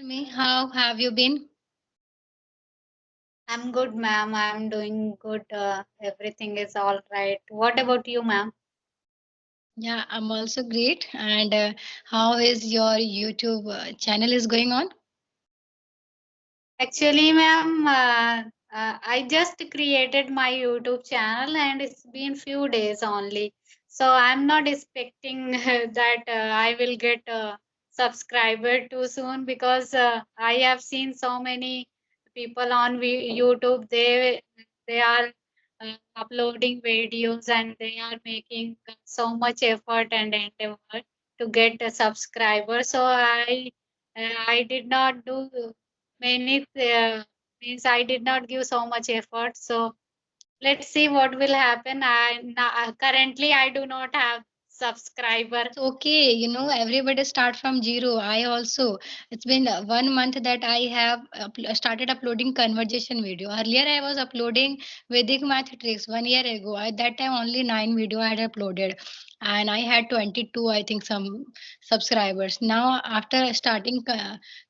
Tell me, how have you been? I'm good, ma'am. I'm doing good. Everything is all right. What about you, ma'am? Yeah, I'm also great. And how is your YouTube channel is going on? Actually, ma'am, I just created my YouTube channel and it's been few days only. So I'm not expecting that I will get a subscriber too soon because I have seen so many people on YouTube. They are uploading videos and they are making so much effort and endeavor to get a subscriber. So I did not do many means I did not give so much effort. So let's see what will happen. Currently I do not have subscriber. It's okay. Everybody start from zero. I also. It's been 1 month that I have started uploading conversation video. Earlier, I was uploading Vedic math tricks 1 year ago. At that time, only 9 video I had uploaded, and I had 22, I think, some subscribers. Now, after starting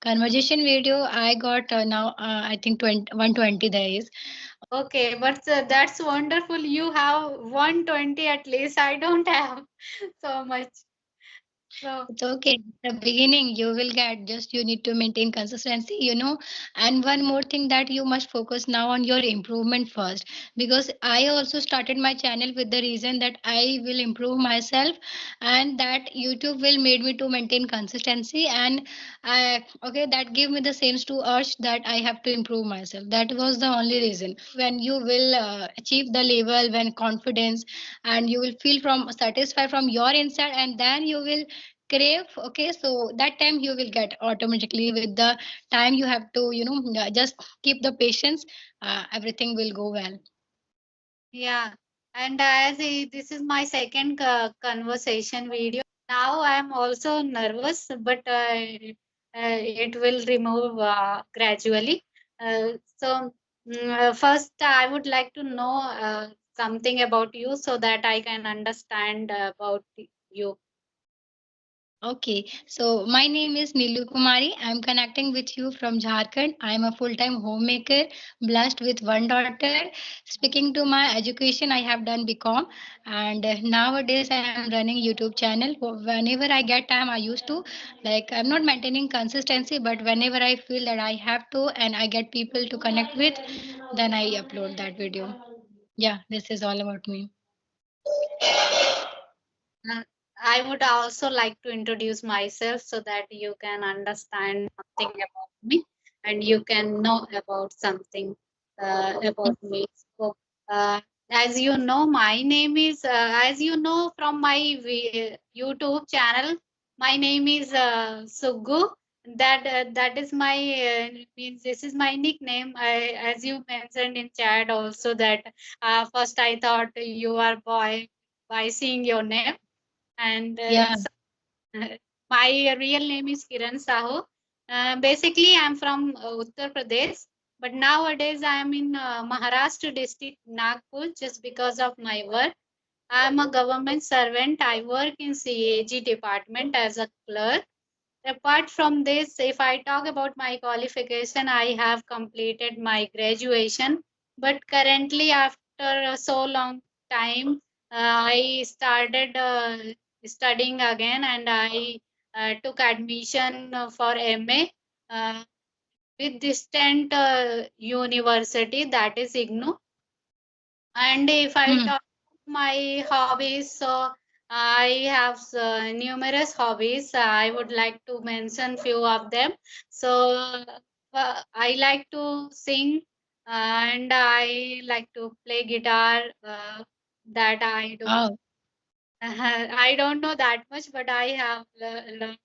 conversation video, I got now I think 120 days. Okay, but that's wonderful. You have 120 at least. I don't have so much. So It's okay. The beginning you will get, just you need to maintain consistency. And one more thing, that you must focus now on your improvement first. Because I also started my channel with the reason that I will improve myself, and that YouTube will made me to maintain consistency. And okay, that gave me the sense to urge that I have to improve myself. That was the only reason. When you will achieve the level, when confidence, and you will feel from satisfied from your inside, and then you will crave. Okay, so that time you will get automatically. With the time, you have to just keep the patience. Everything will go well. yeah, and this is my second conversation video. Now I am also nervous, but it will remove gradually. So first, I would like to know something about you so that I can understand about you. Okay, so my name is Nilu Kumari. I'm connecting with you from Jharkhand. I'm a full-time homemaker, blessed with one daughter. Speaking to my education, I have done BCom, and nowadays I am running YouTube channel. Whenever I get time, I used to, like, I'm not maintaining consistency, but whenever I feel that I have to, and I get people to connect with, then I upload that video. Yeah, this is all about me. Uh, I would also like to introduce myself so that you can understand something about me and you can know about something about me. So, as you know, my name is, as you know from my YouTube channel, my name is Suggu. That is my means this is my nickname. As you mentioned in chat also that first I thought you are boy by seeing your name and Yeah. my real name is Kiran Sahu. Basically, I'm from Uttar Pradesh, but nowadays I'm in Maharashtra district, Nagpur, just because of my work. I'm a government servant. I work in CAG department as a clerk. Apart from this, if I talk about my qualification, I have completed my graduation, but currently, after so long time, I started studying again and I took admission for MA with distant university, that is IGNOU. And if I Hmm. talk my hobbies, so I have numerous hobbies. I would like to mention few of them. So I like to sing and I like to play guitar. That I do. Wow. I don't know that much, but I have learned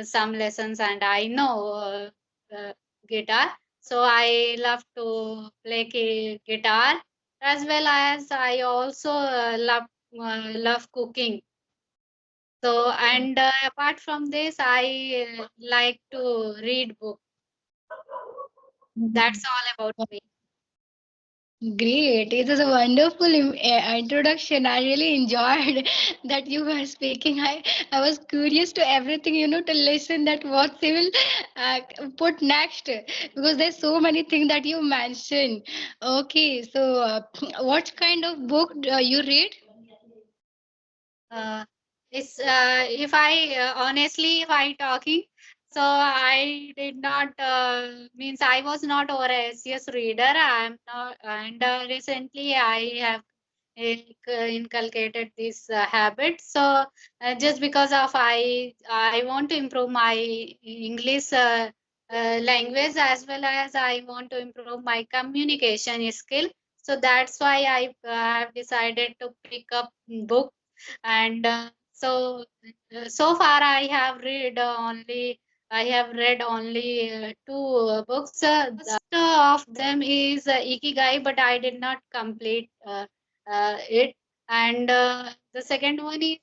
some lessons and I know guitar. So I love to play guitar as well as I also love cooking. So and apart from this, I like to read book. That's all about me. Great. It was a wonderful introduction. I really enjoyed that you were speaking. I was curious to everything, to listen that what they will put next because there's so many things that you mentioned. Okay, so what kind of book you read? Uh, it's if I honestly, if I talking, so I did not means I was not over a SES reader. I'm not, and recently I have inculcated this habit. So just because of I want to improve my English language as well as I want to improve my communication skill. So that's why I have decided to pick up book and so far I have read only two books. First of them is Ikigai, but I did not complete it. And the second one is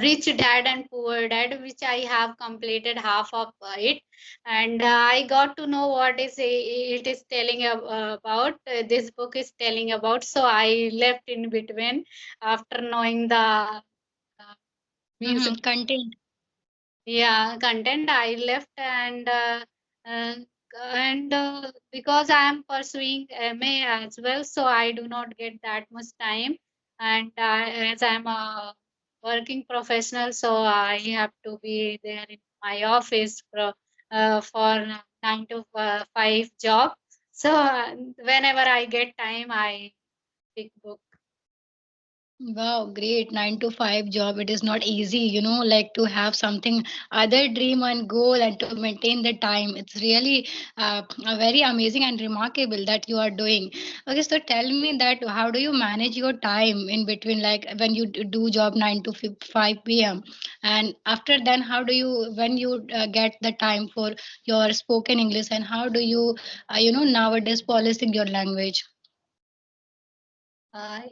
Rich Dad and Poor Dad, which I have completed half of it, and I got to know what it is telling about. This book is telling about, so I left in between after knowing the means Content. yeah content. I left uh, because I am pursuing MA as well, so I do not get that much time. And as I'm a working professional, so I have to be there in my office for 9 to 5 job. So whenever I get time, I pick book. Wow, great. 9 to 5 job. It is not easy, like to have something other dream and goal and to maintain the time. It's really very amazing and remarkable that you are doing. Okay, so tell me that how do you manage your time in between, like when you do job 9 to 5 p.m. and after then, how do you when you get the time for your spoken English and how do you, nowadays policing your language?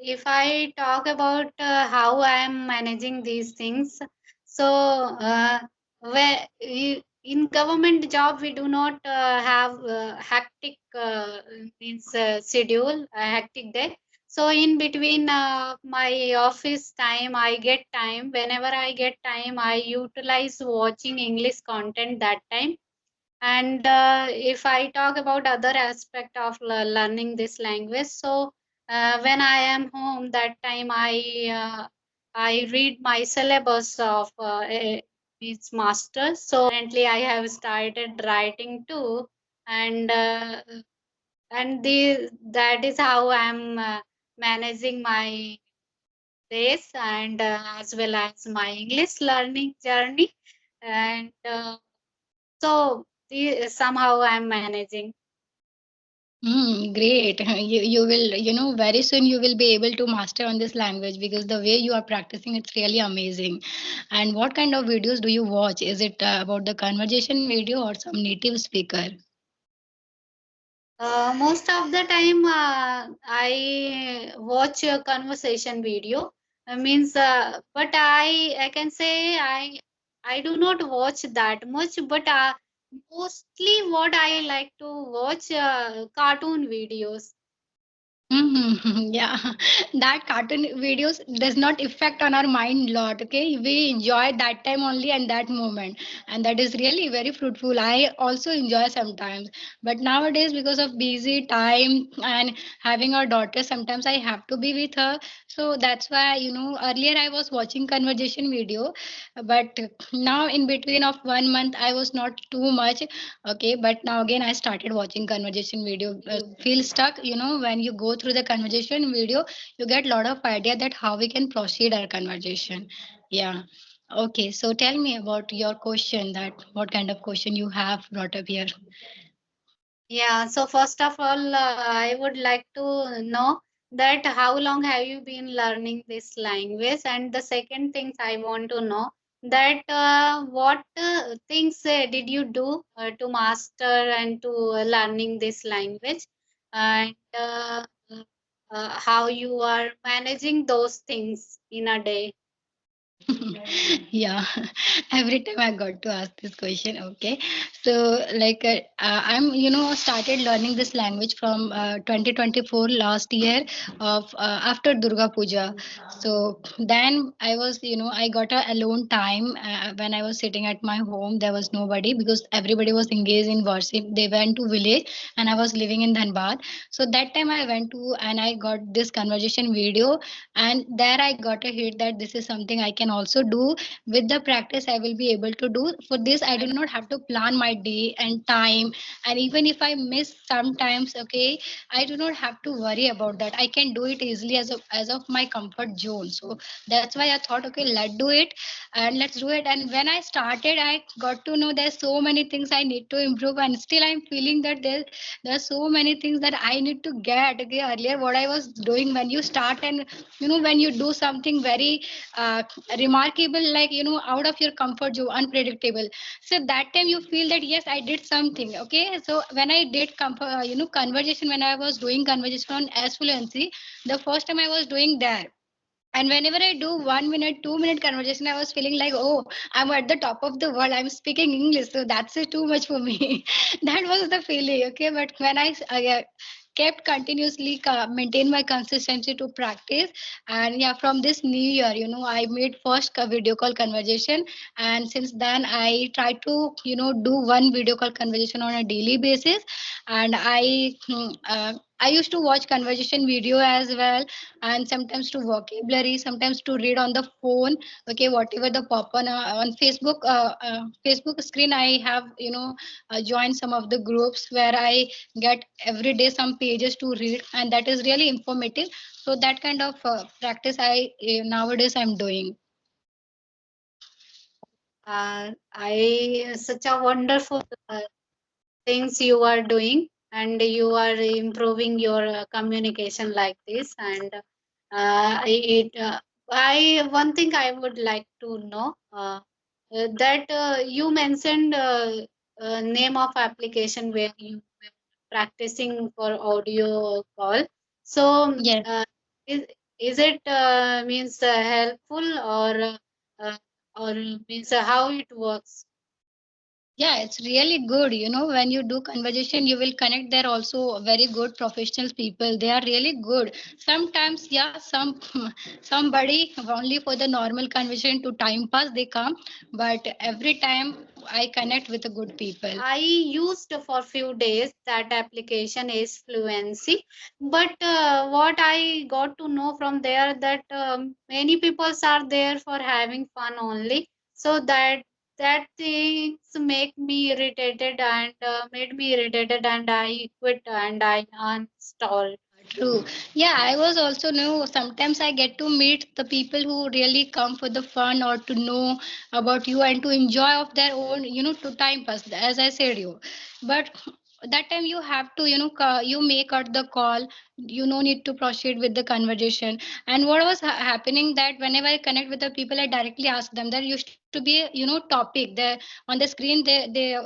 If I talk about how I am managing these things, so in government job we do not have hectic means schedule, a hectic day. So in between my office time, I get time. Whenever I get time, I utilize watching English content that time. And if I talk about other aspect of learning this language, so when I am home, that time I read my syllabus of its master. So currently I have started writing too, and that is how I'm managing my days and as well as my English learning journey. And so somehow I'm managing. Great. You will, very soon you will be able to master on this language because the way you are practicing, it's really amazing. And what kind of videos do you watch? Is it about the conversation video or some native speaker? Most of the time, I watch a conversation video. Means, but I can say I do not watch that much. But mostly, what I like to watch cartoon videos. Yeah, that cartoon videos does not affect on our mind lot. Okay, we enjoy that time only and that moment, and that is really very fruitful. I also enjoy sometimes, but nowadays because of busy time and having our daughter, sometimes I have to be with her. So that's why earlier I was watching conversation video, but now in between of 1 month I was not too much. Okay, but now again I started watching conversation video. Feel stuck, when you go through the conversation video, you get a lot of idea that how we can proceed our conversation. Yeah. Okay, so tell me about your question that what kind of question you have brought up here. Yeah, so first of all, I would like to know that how long have you been learning this language? And the second thing I want to know that what things did you do to master and to learning this language, and how you are managing those things in a day? Yeah, every time I got to ask this question. Okay, so I'm started learning this language from 2024 last year of after Durga Puja. So then I was I got a alone time when I was sitting at my home. There was nobody because everybody was engaged in worship. They went to village and I was living in Dhanbad. So that time I went to and I got this conversation video, and there I got a hit that this is something I can also do. With the practice I will be able to do. For this I do not have to plan my day and time, and even if I miss sometimes, okay, I do not have to worry about that. I can do it easily as of my comfort zone. So that's why I thought, okay, let's do it, and let's do it. And when I started, I got to know there's so many things I need to improve, and still I'm feeling that there's so many things that I need to get. Okay, earlier what I was doing, when you start and when you do something very uh, remarkable, like out of your comfort zone, unpredictable, so that time you feel that yes, I did something. Okay, so when I did conversation, when I was doing conversation on as fluency, the first time I was doing there, and whenever I do 1 minute, 2 minute conversation, I was feeling like, oh, I'm at the top of the world. I'm speaking English. So that's too much for me. That was the feeling. Okay. But when I kept continuously maintain my consistency to practice, and yeah, from this new year, I made first video call conversation, and since then I try to do one video call conversation on a daily basis. And I used to watch conversation video as well, and sometimes to vocabulary, sometimes to read on the phone. Okay, whatever the pop on Facebook, Facebook screen, I have joined some of the groups where I get every day some pages to read, and that is really informative. So that kind of practice nowadays I'm doing. I such a wonderful things you are doing, and you are improving your communication like this. And I one thing I would like to know, that you mentioned name of application where you were practicing for audio call. So Yes. uh, is, is it means helpful, uh, or means how it works? Yeah, it's really good. When you do conversation, you will connect there also very good professional people. They are really good. Sometimes, yeah, somebody only for the normal conversation to time pass they come, but every time I connect with the good people. I used for few days that application is Fluency, but what I got to know from there that many people are there for having fun only, so that things make me irritated, and made me irritated, and I quit and I uninstalled. True. Yeah, I was also know sometimes I get to meet the people who really come for the fun or to know about you and to enjoy of their own, to time pass, as I said you. But that time you have to, you make out the call, you no need to proceed with the conversation. And what was happening that whenever I connect with the people, I directly ask them. There used to be a, topic there on the screen. They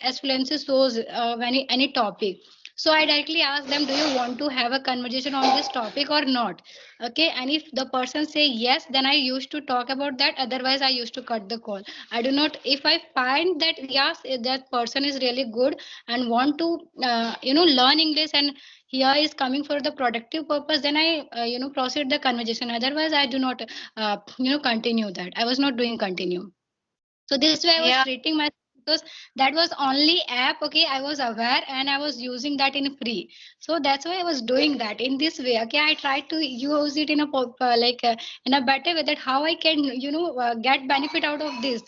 as fluency shows any topic. So I directly ask them, do you want to have a conversation on this topic or not? Okay, and if the person say yes, then I used to talk about that. Otherwise, I used to cut the call. I do not. If I find that yes, that person is really good and want to learn English, and here is coming for the productive purpose, then I proceed the conversation. Otherwise, I do not continue that. I was not doing continue. So this way I was Yeah, treating myself, because that was only app. Okay, I was aware and I was using that in free. So that's why I was doing that in this way. Okay, I tried to use it in a in a better way, that how I can get benefit out of this.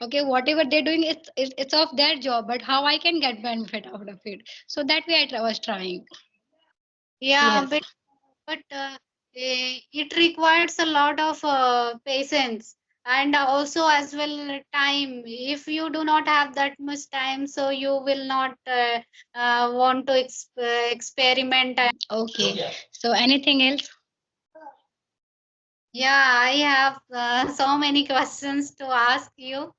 Okay, whatever they're doing, it's of their job, but how I can get benefit out of it. So that way was trying. yeah, Yes. but it requires a lot of patience, and also as well time. If you do not have that much time, so you will not want to experiment. Okay. So anything else? Yeah, I have so many questions to ask you.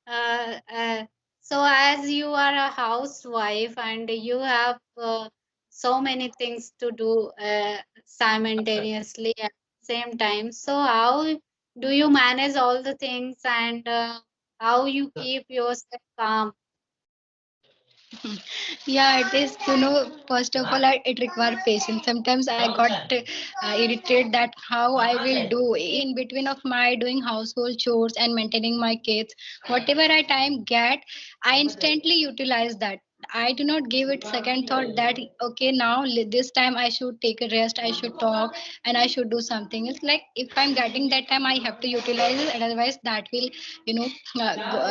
uh, uh, so as you are a housewife and you have so many things to do simultaneously at the same time, so how do you manage all the things, and how you keep yourself calm? Yeah, it is. First of all, it requires patience. Sometimes I got irritated that how I will do in between of my doing household chores and maintaining my kids. Whatever I time get, I instantly utilize that. I do not give it second thought that okay, now this time I should take a rest, I should talk, and I should do something. It's like if I'm getting that time, I have to utilize it. Otherwise, that will you know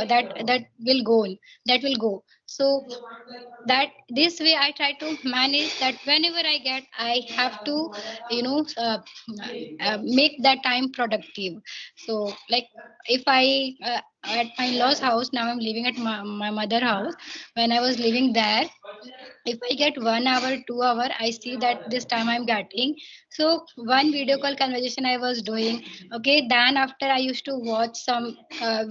that will go. So that this way I try to manage that whenever I get, I have to you know uh, make that time productive. So like if I at my in-laws house, now I'm living at my mother house. When I was living there, if I get 1 hour, 2 hour, I see that this time I'm getting. So one video call conversation I was doing. Okay, then after I used to watch some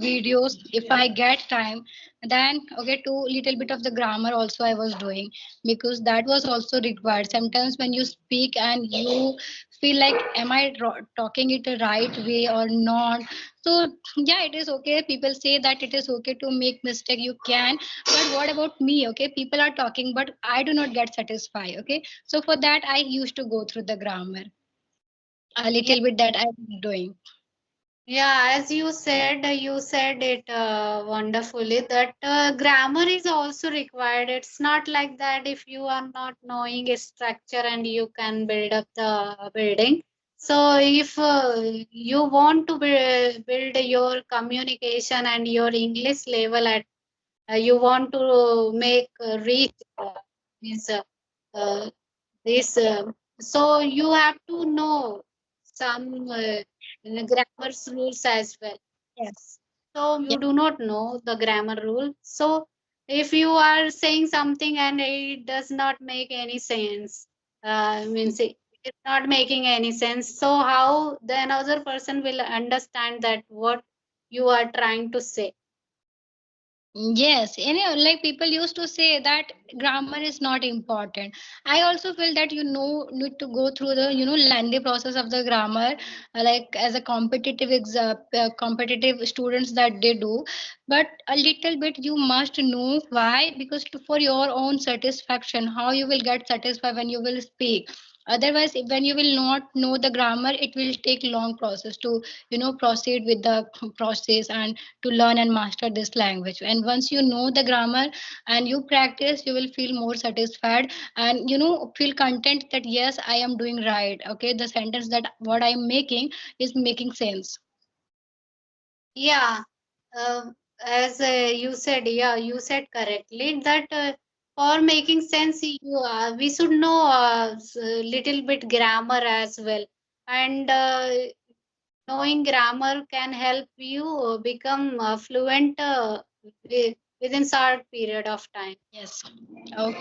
videos if I get time. Then okay, to little bit of the grammar also I was doing, because that was also required. Sometimes when you speak and you feel like, am I talking it the right way or not? So yeah, it is okay. People say that it is okay to make mistake. You can, but what about me? Okay, people are talking, but I do not get satisfied. Okay, so for that I used to go through the grammar a Yeah, little bit that I'm doing. yeah, as you said it wonderfully that grammar is also required. It's not like that if you are not knowing a structure and you can build up the building. So if you want to build your communication and your English level at you want to make reach means uh, this so you have to know some grammar rules as well. Yes. So you do not know the grammar rule. So if you are saying something and it does not make any sense, means it's not making any sense. So how the another person will understand that what you are trying to say? Yes, like people used to say that grammar is not important. I also feel that need to go through the lengthy process of the grammar, like as a competitive students that they do. But a little bit you must know why, because for your own satisfaction, how you will get satisfied when you will speak. Otherwise, when you will not know the grammar, it will take long process to proceed with the process and to learn and master this language. And once you know the grammar and you practice, you will feel more satisfied and feel content that yes, I am doing right. Okay, the sentence that what I'm making is making sense. Yeah, as you said, yeah, you said correctly that for making sense, we should know little bit grammar as well, and knowing grammar can help you become fluent within short period of time. Yes. Okay.